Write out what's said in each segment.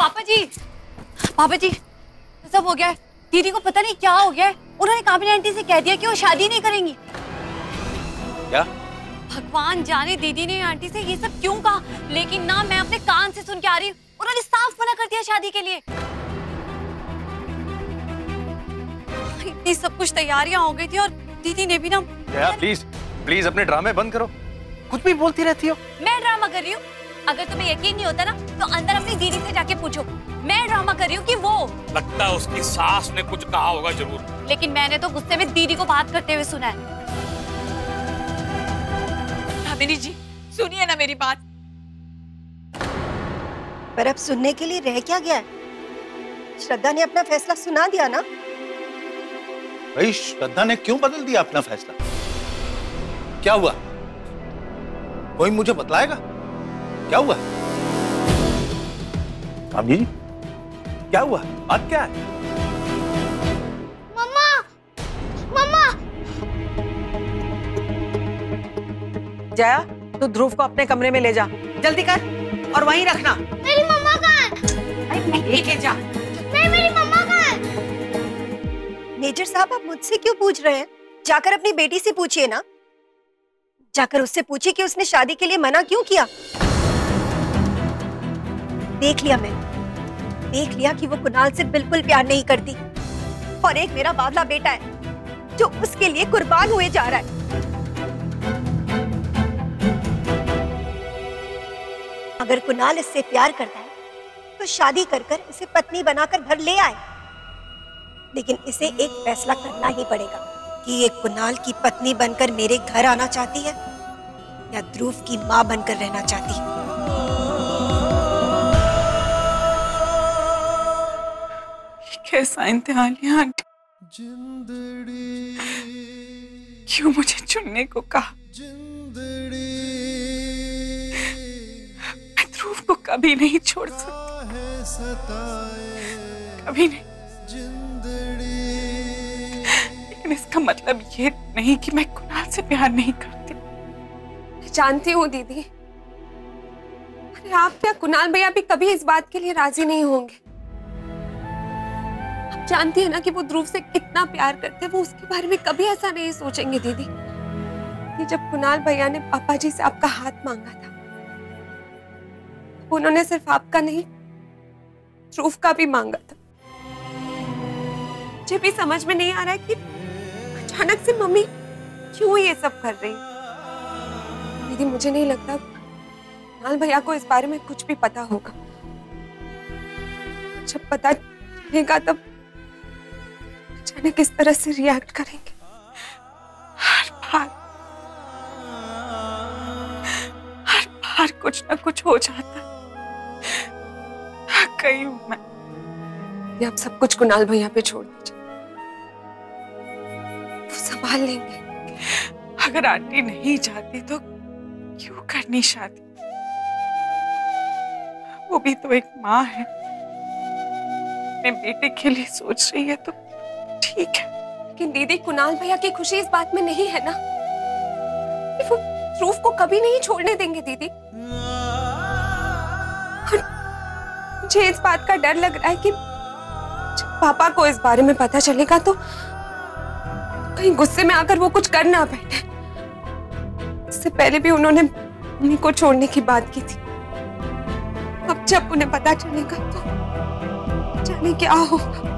पापा जी सब हो गया है। दीदी को पता नहीं क्या हो गया है। उन्होंने काबिला आंटी से कह दिया कि वो शादी नहीं करेंगी। क्या? भगवान जाने दीदी ने आंटी से ये सब क्यों कहा, लेकिन ना मैं अपने कान से सुन के आ रही हूँ। उन्होंने साफ मना कर दिया शादी के लिए। इतनी सब कुछ तैयारियां हो गई थी और दीदी ने भी ना। प्लीज प्लीज अपने ड्रामे बंद करो, कुछ भी बोलती रहती हो। मैं ड्रामा कर रही हूँ? अगर तुम्हें यकीन नहीं होता ना तो अंदर अपनी दीदी से जाके पूछो। मैं ड्रामा कर रही हूँ कि वो? लगता है उसकी सास ने कुछ कहा होगा जरूर। लेकिन मैंने तो गुस्से में दीदी को बात करते हुए सुना है। भाभी जी सुनिए ना मेरी बात। पर अब सुनने के लिए रह क्या गया है? श्रद्धा ने अपना फैसला सुना दिया ना। भाई श्रद्धा ने क्यों बदल दिया अपना फैसला? क्या हुआ? कोई मुझे बतलाएगा क्या हुआ? भाभी जी क्या हुआ? बात क्या है? मम्मा मम्मा। जया तू ध्रुव को अपने कमरे में ले जा, जल्दी कर और वहीं रखना। मेरी मम्मा कहाँ है? लेके जा। मेरी मम्मा कहाँ है? मेजर साहब आप मुझसे क्यों पूछ रहे हैं? जाकर अपनी बेटी से पूछिए ना। जाकर उससे पूछिए कि उसने शादी के लिए मना क्यों किया। देख लिया मैंने, देख लिया कि वो कुणाल से बिल्कुल प्यार नहीं करती और एक मेरा बादला बेटा है जो उसके लिए कुर्बान हुए जा रहा है। अगर कुणाल इससे प्यार करता है तो शादी कर कर इसे पत्नी बनाकर घर ले आए, लेकिन इसे एक फैसला करना ही पड़ेगा कि ये कुणाल की पत्नी बनकर मेरे घर आना चाहती है या ध्रुव की मां बनकर रहना चाहती है। कैसा इम्तिहान है आंटी? क्यों मुझे चुनने को कहा? मैं ध्रुव को कभी नहीं छोड़ सकती, कभी नहीं। लेकिन इसका मतलब ये नहीं कि मैं कुणाल से प्यार नहीं करती। जानती हूँ दीदी, अरे आप क्या कुणाल भैया भी कभी इस बात के लिए राजी नहीं होंगे। आप जानती है ना कि वो ध्रुव से कितना प्यार करते हैं। वो उसके बारे में कभी ऐसा नहीं सोचेंगे दीदी। कि जब कुणाल भैया ने पापा जी से आपका हाथ मांगा था, उन्होंने सिर्फ आपका नहीं ध्रुव का भी मांगा था। मुझे भी समझ में नहीं आ रहा है कि अचानक से मम्मी क्यों ये सब कर रही है। दीदी मुझे नहीं लगता कुणाल भैया को इस बारे में कुछ भी पता होगा। जब पता चलेगा तब अचानक किस तरह से रिएक्ट करेंगे। हर बार कुछ ना कुछ हो जाता है। थक गई हूं मैं। आप सब कुछ कुणाल भैया पे छोड़ दीजिए, वो संभाल लेंगे। अगर आंटी नहीं चाहती तो क्यों करनी शादी? वो भी तो एक माँ है, अपने बेटे के लिए सोच रही है तो ठीक है। लेकिन दीदी कुणाल भैया की खुशी इस बात में नहीं है ना कि वो ध्रुव को कभी नहीं छोड़ने देंगे दीदी। मुझे इस बात का डर लग रहा है कि जब पापा को इस बारे में पता चलेगा तो कहीं गुस्से में आकर वो कुछ कर ना बैठे। इससे पहले भी उन्होंने मम्मी को छोड़ने की बात की थी। अब जब उन्हें पता चलेगा तो जाने क्या होगा।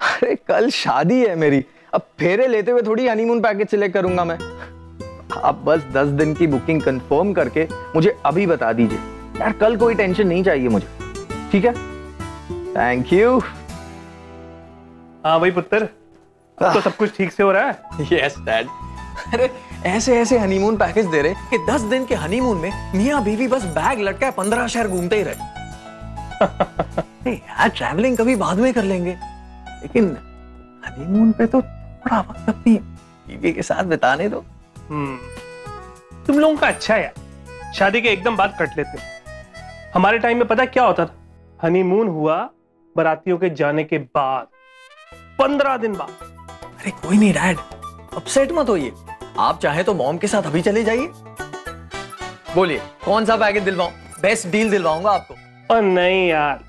अरे कल शादी है मेरी, अब फेरे लेते हुए थोड़ी हनीमून पैकेज सिलेक्ट करूंगा मैं। आप बस 10 दिन की बुकिंग कंफर्म करके मुझे अभी बता दीजिए यार, कल कोई टेंशन नहीं चाहिए मुझे, ठीक है? Thank you. हाँ भाई पुत्र, तो सब कुछ ठीक से हो रहा है? Yes dad. अरे ऐसे ऐसे हनीमून पैकेज दे रहे कि 10 दिन के हनीमून में मियाँ बीवी बस बैग लटका 15 शहर घूमते ही रहे। यार ट्रैवलिंग कभी बाद में कर लेंगे, लेकिन हनीमून पे तो थोड़ा वक्त अपनी बीवी के साथ बिताने दो। तुम लोगों का अच्छा है यार, शादी के एकदम बाद कट लेते। हमारे टाइम में पता क्या होता था? हनीमून हुआ बारातियों के जाने के बाद, 15 दिन बाद। अरे कोई नहीं डैड, अपसेट मत होइए। आप चाहे तो मॉम के साथ अभी चले जाइए। बोलिए कौन सा पैकेज दिलवाऊं? बेस्ट डील दिलवाऊंगा आपको। और नहीं यार,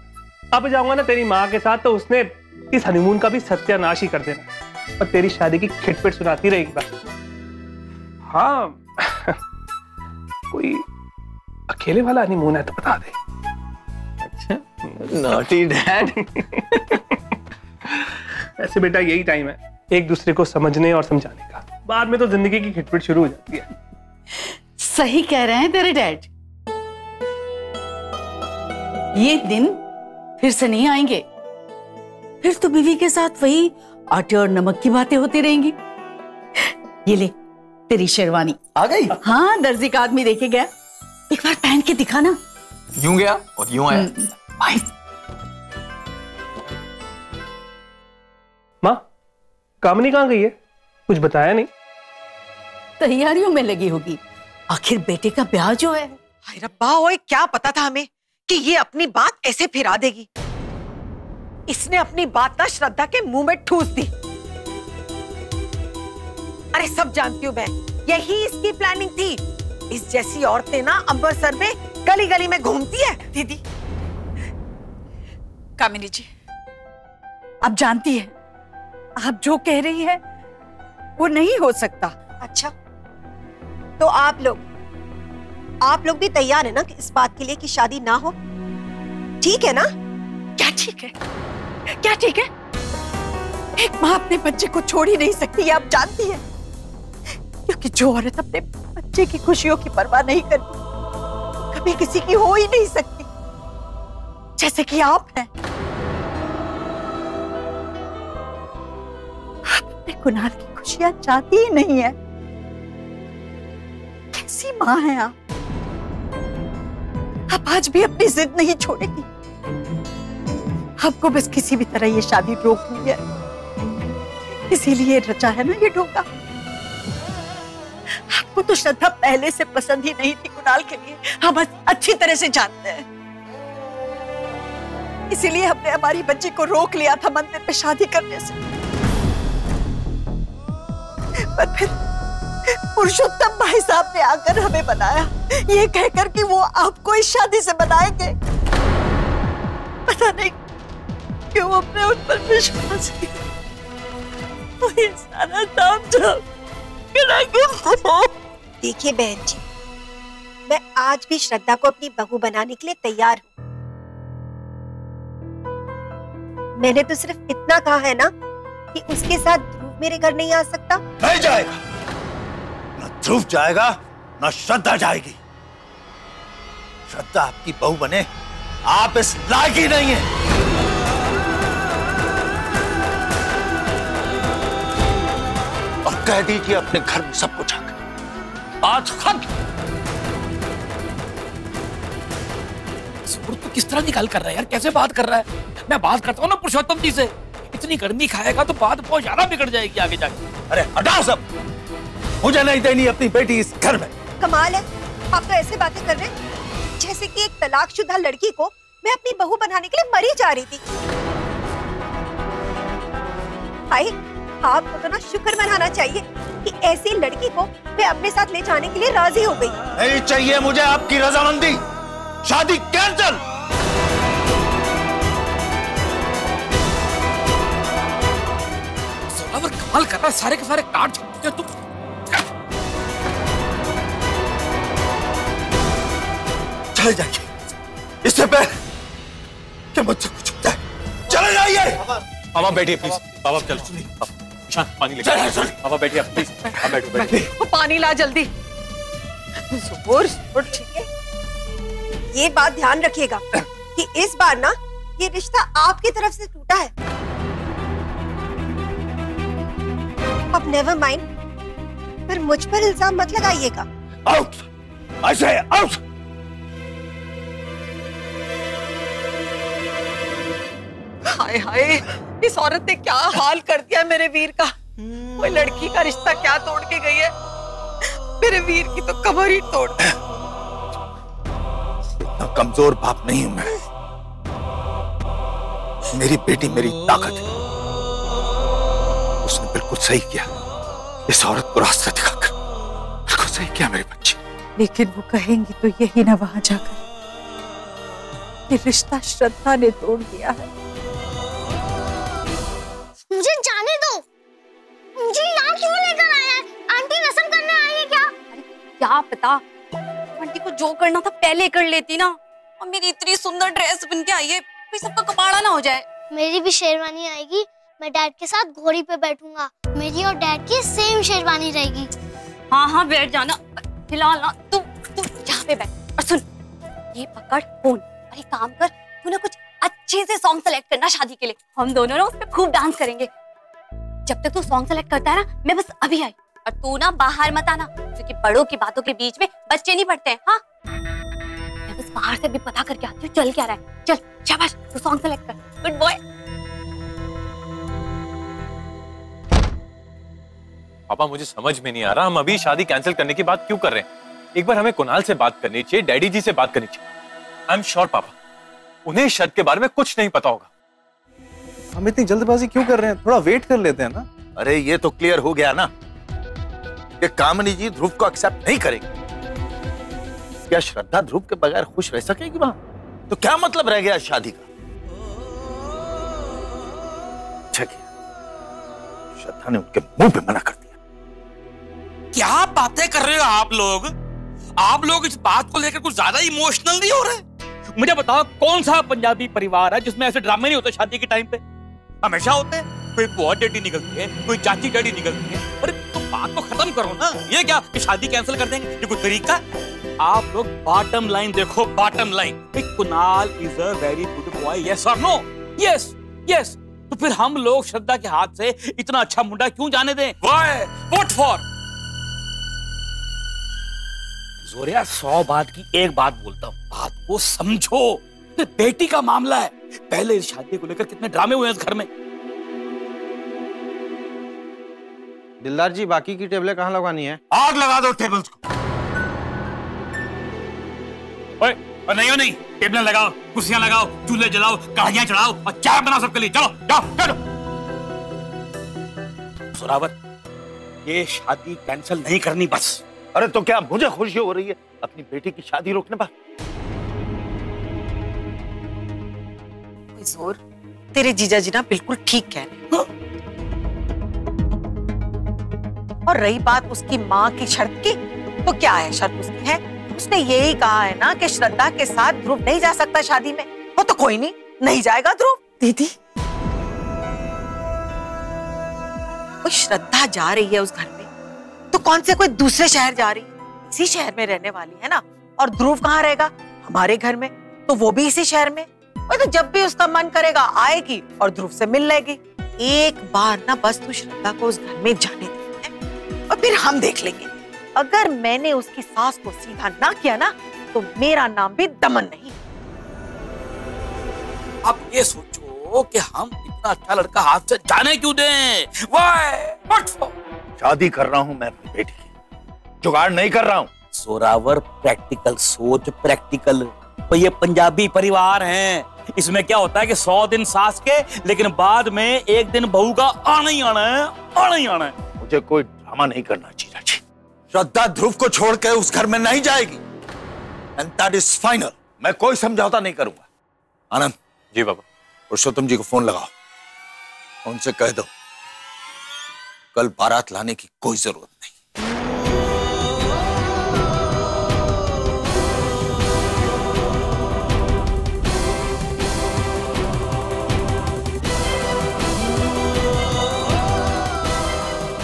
अब जाऊंगा ना तेरी माँ के साथ तो उसने इस हनीमून का भी सत्यानाश ही कर देना और तेरी शादी की खिटपिट सुनाती रहेगी बस। हाँ कोई अकेले वाला हनीमून है तो बता दे। अच्छा नॉटी डैड। ऐसे बेटा यही टाइम है एक दूसरे को समझने और समझाने का, बाद में तो जिंदगी की खिटपिट शुरू हो जाती है। सही कह रहे हैं तेरे डैड, ये दिन फिर से नहीं आएंगे। फिर तो बीवी के साथ वही आटे और नमक की बातें होती रहेंगी। ये ले तेरी शेरवानी आ गई। हाँ दर्जी का आदमी देखे गया, एक बार पहन के दिखा ना। यूं गया और यूं आया। भाई माँ कामनी कहाँ गई है? कुछ बताया नहीं। तैयारियों में लगी होगी, आखिर बेटे का ब्याह जो है। हाय रब्बा, ओए क्या पता था हमें कि ये अपनी बात ऐसे फिरा देगी। इसने अपनी बात ना श्रद्धा के मुंह में ठूस दी। अरे सब जानती हूँ मैं, यही इसकी प्लानिंग थी। इस जैसी औरतें ना अमृतसर में गली गली में घूमती है। दीदी, कामिनी जी, आप जानती है आप जो कह रही है वो नहीं हो सकता। अच्छा तो आप लोग भी तैयार है ना कि इस बात के लिए कि शादी ना हो? ठीक है ना? क्या ठीक है? क्या ठीक है? एक माँ अपने बच्चे को छोड़ ही नहीं सकती, ये आप जानती है। क्योंकि जो औरत अपने बच्चे की खुशियों की परवाह नहीं करती कभी किसी की हो ही नहीं सकती, जैसे कि आप हैं। आप अपने कुणाल की खुशियां चाहती ही नहीं है। कैसी माँ है आप आज भी अपनी जिद नहीं छोड़ेगी। आपको बस किसी भी तरह ये शादी रोकनी है, इसीलिए रचा है ना ये धोखा। आपको तो श्रद्धा पहले से पसंद ही नहीं थी कुणाल के लिए, हम बस अच्छी तरह से जानते हैं। इसीलिए हमने हमारी बच्ची को रोक लिया था मंदिर में शादी करने से। पर फिर पुरुषोत्तम भाई साहब ने आकर हमें बनाया, ये कहकर कि वो आपको इस शादी से बनाएंगे। पता नहीं क्यों हमने उन पर विश्वास किया। तो ये सारा तामझाम देखिए बहन जी, मैं आज भी श्रद्धा को अपनी बहू बनाने के लिए तैयार हूँ। मैंने तो सिर्फ इतना कहा है ना कि उसके साथ ध्रुव मेरे घर नहीं आ सकता। नहीं जाएगा, न ध्रुव जाएगा न श्रद्धा जाएगी। श्रद्धा आपकी बहू बने आप इस लायक ही नहीं है। और कह दीजिए अपने घर में सब कुछ आकर आज खत्म। तो किस तरह निकाल कर रहा है यार, कैसे बात कर रहा है? मैं बात करता हूँ ना पुरुषोत्तम जी से, इतनी गर्मी खाएगा तो बात बहुत ज्यादा बिगड़ जाएगी आगे जाके। अरे हटाओ सब, मुझे नहीं देनी अपनी बेटी इस घर में। कमाल है, आप तो ऐसे बातें कर रहे हैं जैसे कि एक तलाकशुदा लड़की को मैं अपनी बहू बनाने के लिए मरी जा रही थी। भाई आपको तो ना शुक्र मनाना चाहिए कि ऐसी लड़की को मैं अपने साथ ले जाने के लिए राजी हो गई। नहीं चाहिए मुझे आपकी रजामंदी, शादी कैंसल। जोरावर कमाल कर रहा है, सारे के सारे कार्ड छपते तुम। चले जाइए, इससे पहले कि मुझसे कुछ हो जाए। चले जाइए। पापा बैठिए प्लीज। पापा चलो, ईशान पानी लेकर। पापा बैठिए प्लीज। आप बैठो बैठिए। वो पानी ला जल्दी। ठीक है, ये बात ध्यान रखिएगा कि इस बार ना ये रिश्ता आपकी तरफ से टूटा है। अब नेवर माइंड, पर मुझ पर इल्जाम मत लगाइएगा। आउट, आई से आउट। हाय हाय, इस औरत ने क्या हाल कर दिया मेरे वीर का। कोई लड़की का रिश्ता क्या तोड़ के गई है, मेरे वीर की तो कमर ही तोड़ दी। इतना कमजोर बाप नहीं हूं मैं। मेरी बेटी मेरी ताकत है। बिल्कुल सही किया, इस औरत को रास्ता दिखाकर बिल्कुल सही किया मेरी बच्ची। लेकिन वो कहेंगी तो यही ना वहां जाकर कि रिश्ता श्रद्धा ने तोड़ दिया है। मुझे जाने दो, मुझे यहाँ क्यों लेकर आया है? आंटी रस्म करने आई है क्या? क्या पता, आंटी को जो करना था पहले कर लेती ना। और मेरी इतनी सुंदर ड्रेस बन के आई है, कोई सबका कपाड़ा ना हो जाए। मेरी भी शेरवानी आएगी, मैं डैड के साथ घोड़ी पे बैठूंगा। मेरी और डैड की सेम शेरवानी रहेगी। हाँ हाँ बैठ जाना, फिलहाल ना तू यहाँ पे बैठ। और सुन, ये पकड़ फोन और एक काम कर, तू ना कुछ अच्छे से सॉन्ग सेलेक्ट करना शादी के लिए। हम दोनों ना उस पे खूब डांस करेंगे। जब तक तू सॉन्ग सेलेक्ट करता है ना, मैं बस अभी आई। और तू ना बाहर मत आना, क्योंकि बड़ों की बातों के बीच में बच्चे नहीं पढ़ते हैं। हाँ, मैं बस बाहर से भी पता करके आती हूँ चल क्या रहा है। चल शाबाश, तू सॉन्ग सेलेक्ट कर। Good boy. पापा मुझे समझ में नहीं आ रहा, हम अभी शादी कैंसिल करने की बात क्यों कर रहे हैं? एक बार हमें कुणाल से बात करनी चाहिए, डैडी जी से बात करनी चाहिए। आई एम श्योर पापा, उन्हें शर्त के बारे में कुछ नहीं पता होगा। हम इतनी जल्दबाजी क्यों कर रहे हैं? थोड़ा वेट कर लेते हैं ना। अरे ये तो क्लियर हो गया ना कि कामिनी जी ध्रुव को एक्सेप्ट नहीं करेगी। क्या श्रद्धा ध्रुव के बगैर खुश रह सकेगी वहां? तो क्या मतलब रह गया शादी का? अच्छा किया श्रद्धा ने उनके मुंह पे मना कर दिया। क्या बातें कर रहे हो आप लोग? आप लोग इस बात को लेकर कुछ ज्यादा इमोशनल नहीं हो रहे? मुझे बताओ, कौन सा पंजाबी परिवार है जिसमें ऐसे ड्रामे नहीं होते शादी के टाइम पे? हमेशा होते हैं। कोई बुआ डैडी निकलती है, कोई चाची डैडी निकलती है। अरे तो बात तो खत्म करो ना। ये क्या कि शादी कैंसिल कर देंगे? ये कोई तरीका? आप लोग बॉटम लाइन देखो, bottom line. Kunal is a very good boy, yes और नो? Yes yes. तो फिर हम लोग श्रद्धा के हाथ से इतना अच्छा मुंडा क्यों जाने दें? व्हाई? What for? जोरिया, 100 बात की एक बात बोलता हूँ, बात को समझो। बेटी का मामला है, पहले इस शादी को लेकर कितने ड्रामे हुए हैं इस घर में। दिलदार जी, बाकी की टेबलें कहाँ लगवानी है? आग लगा दो टेबल्स को। ओए, और नहीं टेबलें लगाओ, कुर्सियां लगाओ, चूल्हे जलाओ, कढ़ाइयां चढ़ाओ और चाय बनाओ सबके लिए। चलो जाओ चलो। जोरावर, ये शादी कैंसिल नहीं करनी बस। अरे तो क्या मुझे खुशी हो रही है अपनी बेटी की शादी रोकने पर? जोर, तेरे जीजा जी ना बिल्कुल ठीक कह रहे हैं। और रही बात उसकी माँ की शर्त की, तो क्या है शर्त उसकी है? उसने यही कहा है ना कि श्रद्धा के साथ ध्रुव नहीं जा सकता शादी में। वो तो कोई नहीं जाएगा ध्रुव। दीदी, कोई श्रद्धा जा रही है उस घर में, तो कौन से कोई दूसरे शहर जा रही है? इसी शहर में रहने वाली है ना। और ध्रुव कहाँ रहेगा? हमारे घर में, तो वो भी इसी शहर में। तो जब भी उसका मन करेगा आएगी और ध्रुव से मिल लेगी। एक बार ना बस तू श्रद्धा को उस घर में जाने दे और फिर हम देख लेंगे। अगर मैंने उसकी सास को सीधा ना किया ना, तो मेरा नाम भी दमन नहीं। अब ये सोचो कि हम इतना अच्छा लड़का हाथ से जाने क्यों दें? What for? शादी कर रहा हूं मैं अपनी बेटी की, जुगाड़ नहीं कर रहा हूं। जोरावर, प्रैक्टिकल सोच, प्रैक्टिकल। तो ये पंजाबी परिवार हैं, इसमें क्या होता है कि 100 दिन सास के, लेकिन बाद में एक दिन बहू का आना ही आना है, आना ही आना है। मुझे कोई ड्रामा नहीं करना चाहिए जी। श्रद्धा ध्रुव को छोड़ के उस घर में नहीं जाएगी, एंड दैट इज फाइनल। मैं कोई समझौता नहीं करूंगा। आनंद जी बाबा, पुरुषोत्तम जी को फोन लगाओ, उनसे कह दो कल बारात लाने की कोई जरूरत नहीं।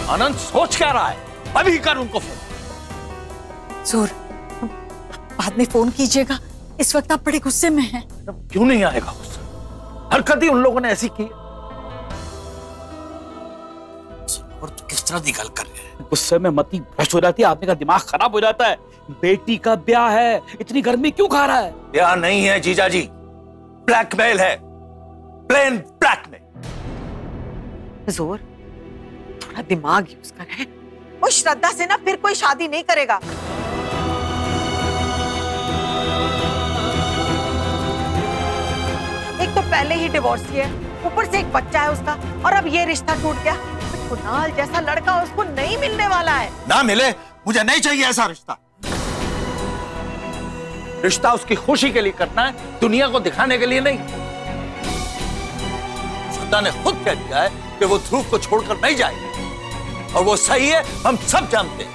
आनंद सोच क्या रहा है? अभी कर उनको फोन। जोर, बाद में फोन कीजिएगा, इस वक्त आप बड़े गुस्से में हैं। क्यों नहीं आएगा गुस्सा? हरकत ही उन लोगों ने ऐसी की। और तो किस तरह की गल कर रहे हैं? गुस्से में मती भ्रष्ट हो जाती है, आदमी का दिमाग खराब हो जाता है। बेटी का ब्याह है, इतनी गर्मी क्यों खा रहा है? ब्याह नहीं है जीजा जी, ब्लैकमेल है, प्लेन ब्लैकमेल। जोर, थोड़ा दिमाग यूज कर है। वो श्रद्धा से ना फिर कोई शादी नहीं करेगा। एक तो पहले ही डिवोर्स किया है, ऊपर से एक बच्चा है उसका, और अब ये रिश्ता टूट गया। कुणाल जैसा लड़का उसको नहीं मिलने वाला है। ना मिले, मुझे नहीं चाहिए ऐसा रिश्ता। रिश्ता उसकी खुशी के लिए करना है, दुनिया को दिखाने के लिए नहीं। श्रद्धा ने खुद कह दिया है कि वो ध्रुव को छोड़कर नहीं जाएगी, और वो सही है, हम सब जानते हैं।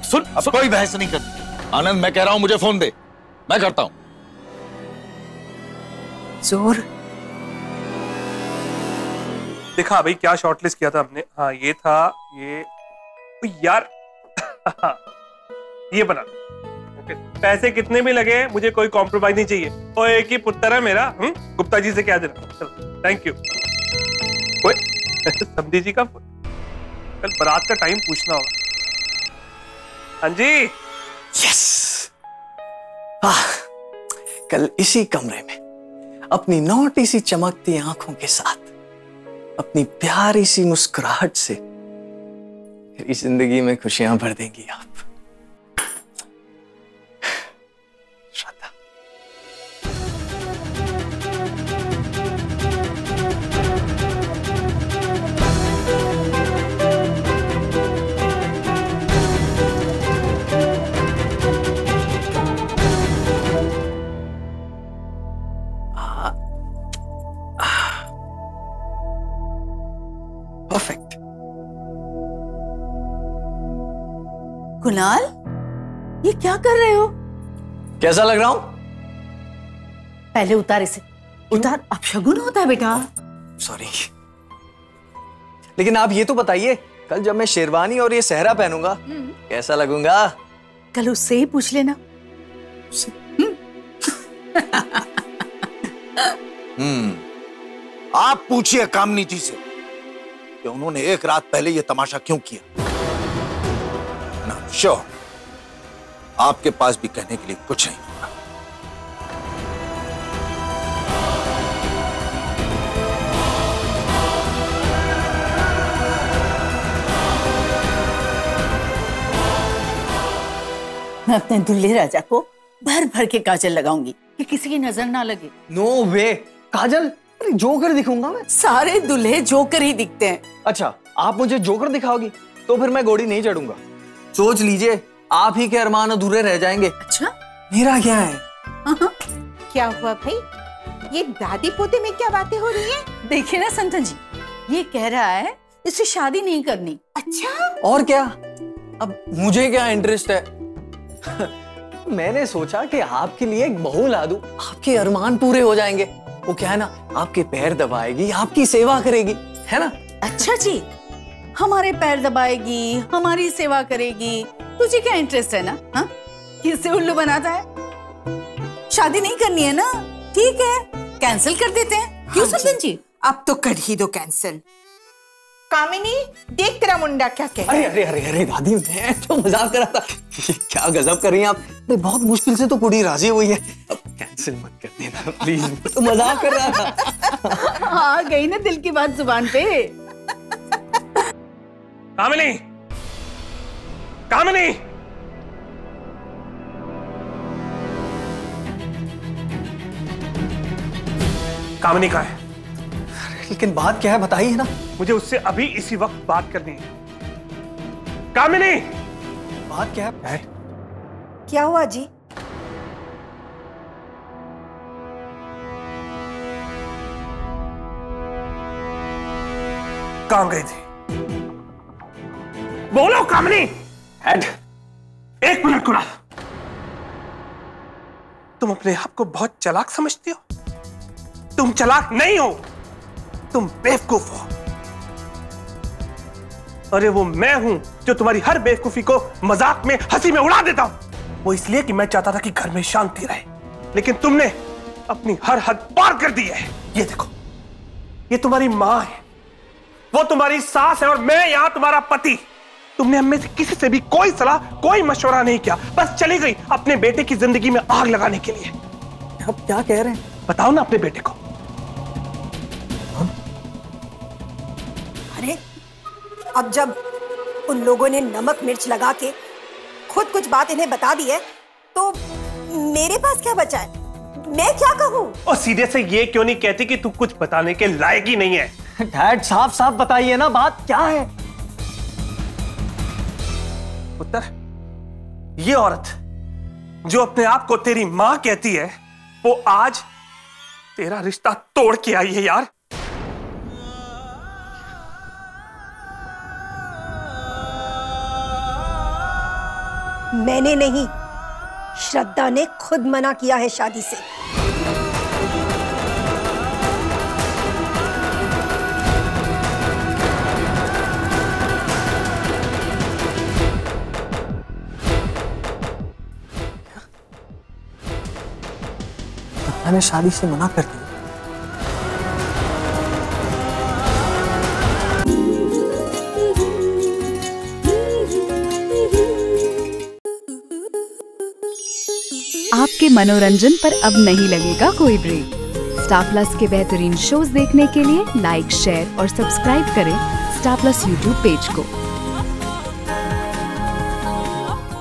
सुन, अब कोई बहस नहीं करती। आनंद, मैं कह रहा हूं मुझे फोन दे, मैं करता हूं। जोर देखा भाई क्या शॉर्टलिस्ट किया था हमने। हाँ ये था, ये यार ये बना। ओके, पैसे कितने भी लगे मुझे कोई कॉम्प्रोमाइज नहीं चाहिए। और एक ही पुत्र है मेरा, गुप्ता जी से क्या देना। चलो थैंक यू। समधी जी का कल बारात का टाइम पूछना होगा। हाँ जी। यस। कल इसी कमरे में अपनी नोटी सी चमकती आंखों के साथ, अपनी प्यारी सी मुस्कुराहट से मेरी जिंदगी में खुशियां भर देंगी आप। श्रद्धा। परफेक्ट। कुणाल, ये क्या कर रहे हो? कैसा लग रहा हूं? पहले उतार इसे। उतार, अपशगुन होता है बेटा। सॉरी, लेकिन आप ये तो बताइए, कल जब मैं शेरवानी और ये सहरा पहनूंगा कैसा लगूंगा? कल उससे ही पूछ लेना। आप पूछिए कामनी जी से कि उन्होंने एक रात पहले ये तमाशा क्यों किया। ना श्योर आपके पास भी कहने के लिए कुछ नहीं होगा। मैं अपने दुल्हे राजा को भर भर के काजल लगाऊंगी कि किसी की नजर ना लगे। नो वे, काजल जोकर दिखूंगा मैं। सारे दुल्हे जोकर ही दिखते हैं। अच्छा, आप मुझे जोकर दिखाओगी तो फिर मैं घोड़ी नहीं चढ़ूंगा। सोच लीजिए, आप ही के अरमान अधूरे रह जाएंगे। अच्छा, मेरा क्या है? क्या हुआ भाई? ये दादी पोते में क्या बातें हो रही है? देखिए ना संतन जी, ये कह रहा है इससे शादी नहीं करनी। अच्छा, और क्या, अब मुझे क्या इंटरेस्ट है? मैंने सोचा कि आपके लिए एक बहू ला दूं, आपके अरमान पूरे हो जाएंगे। वो क्या है ना, आपके पैर दबाएगी, आपकी सेवा करेगी, है ना? अच्छा जी, हमारे पैर दबाएगी, हमारी सेवा करेगी, तुझे क्या इंटरेस्ट है ना? हाँ, किससे उल्लू बनाता है? शादी नहीं करनी है ना? ठीक है, कैंसिल कर देते हैं। क्यों संतन जी? अब तो कर ही दो कैंसिल। कामिनी, देख तेरा मुंडा क्या कह रहा है। अरे अरे अरे दादी, मैं तो मजाक कर रहा था। क्या गजब कर रही हैं आप। बहुत मुश्किल से तो कुड़ी राजी हुई है। अब कैंसिल मत कर देना प्लीज, तो मजाक कर रहा था। आ गई ना दिल की बात जुबान पे। कामिनी, कामिनी, कामिनी कहाँ है? लेकिन बात क्या है बताइए ना। मुझे उससे अभी इसी वक्त बात करनी है। कामिनी, बात क्या है? क्या हुआ जी? कहाँ गई थी? बोलो कामिनी। हेड, एक मिनट कुणाल, तुम अपने आप को बहुत चालाक समझती हो? तुम चालाक नहीं हो, तुम बेवकूफ हो। अरे वो मैं हूं जो तुम्हारी हर बेवकूफी को मजाक में, हंसी में उड़ा देता हूं। वो इसलिए कि मैं चाहता था कि घर में शांति रहे, लेकिन तुमने अपनी हर हद पार कर दी है। ये देखो, ये तुम्हारी माँ है, वो तुम्हारी सास है, और मैं यहां तुम्हारा पति। तुमने हम में से किसी से भी कोई सलाह, कोई मशवरा नहीं किया, बस चली गई अपने बेटे की जिंदगी में आग लगाने के लिए। आप क्या कह रहे हैं? बताओ ना अपने बेटे को। अरे, अब जब उन लोगों ने नमक मिर्च लगा के खुद कुछ बात इन्हें बता दी है, तो मेरे पास क्या बचा है? मैं क्या कहूँ? और सीधे से ये क्यों नहीं कहती कि तू कुछ बताने के लायक ही नहीं है? डैड साफ साफ बताइए ना, बात क्या है? पुत्र, ये औरत जो अपने आप को तेरी मां कहती है, वो आज तेरा रिश्ता तोड़ के आई है यार। मैंने नहीं, श्रद्धा ने खुद मना किया है शादी से। मैंने शादी से मना कर दिया। आपके मनोरंजन पर अब नहीं लगेगा कोई ब्रेक। स्टार प्लस के बेहतरीन शोज देखने के लिए लाइक, शेयर और सब्सक्राइब करें स्टार प्लस यूट्यूब पेज को।